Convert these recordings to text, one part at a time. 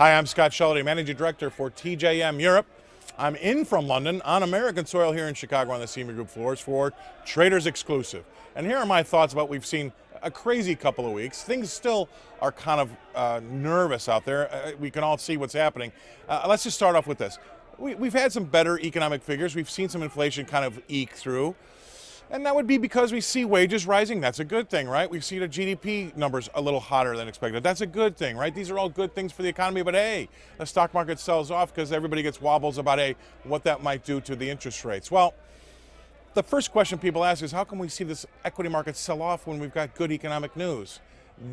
Hi, I'm Scott Shelody, Managing Director for TJM Europe. I'm in from London on American soil here in Chicago on the CME Group floors for Traders Exclusive. And here are my thoughts about we've seen a crazy couple of weeks. Things still are kind of nervous out there. We can all see what's happening. Let's just start off with this. We've had some better economic figures. We've seen some inflation kind of eke through. And that would be because we see wages rising. That's a good thing, right? We see the GDP numbers a little hotter than expected. That's a good thing, right? These are all good things for the economy. But hey, the stock market sells off because everybody gets wobbles about, hey, what that might do to the interest rates. Well, the first question people ask is, how can we see this equity market sell off when we've got good economic news?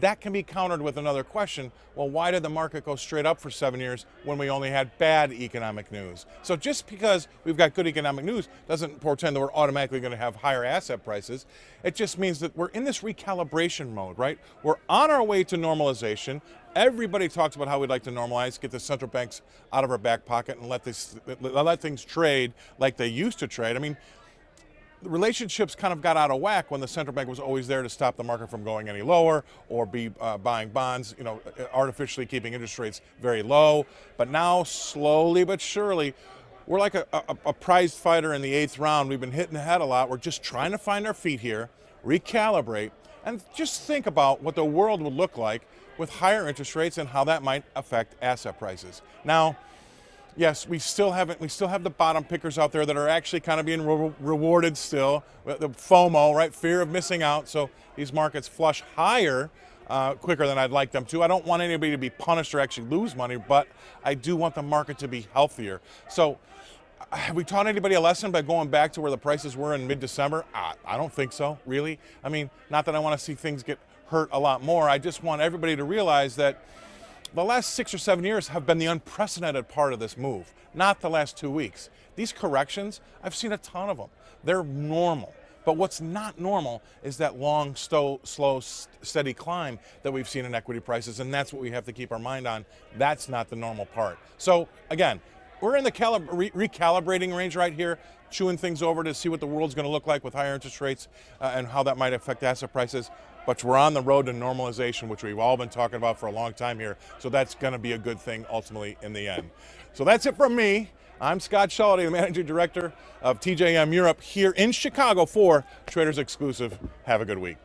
That can be countered with another question. Well, why did the market go straight up for 7 years when we only had bad economic news? So just because we've got good economic news doesn't portend that we're automatically going to have higher asset prices. It just means that we're in this recalibration mode, right? We're on our way to normalization. Everybody talks about how we'd like to normalize, get the central banks out of our back pocket and let things trade like they used to trade. I mean, the relationships kind of got out of whack when the central bank was always there to stop the market from going any lower or be buying bonds, artificially keeping interest rates very low. But now, slowly but surely, we're like a prize fighter in the 8th round. We've been hitting the head a lot. We're just trying to find our feet here, recalibrate, and just think about what the world would look like with higher interest rates and how that might affect asset prices. Now, yes, we still have the bottom pickers out there that are actually kind of being rewarded still. The FOMO, right? Fear of missing out. So these markets flush higher quicker than I'd like them to. I don't want anybody to be punished or actually lose money, but I do want the market to be healthier. So have we taught anybody a lesson by going back to where the prices were in mid-December? I don't think so, really. I mean, not that I want to see things get hurt a lot more. I just want everybody to realize that the last 6 or 7 years have been the unprecedented part of this move, not the last 2 weeks. These corrections, I've seen a ton of them. They're normal. But what's not normal is that long, slow, steady climb that we've seen in equity prices, and that's what we have to keep our mind on. That's not the normal part. So again, we're in the recalibrating range right here, chewing things over to see what the world's going to look like with higher interest rates and how that might affect asset prices. But we're on the road to normalization, which we've all been talking about for a long time here. So that's going to be a good thing ultimately in the end. So that's it from me. I'm Scott Shelody, the Managing Director of TJM Europe here in Chicago for Traders Exclusive. Have a good week.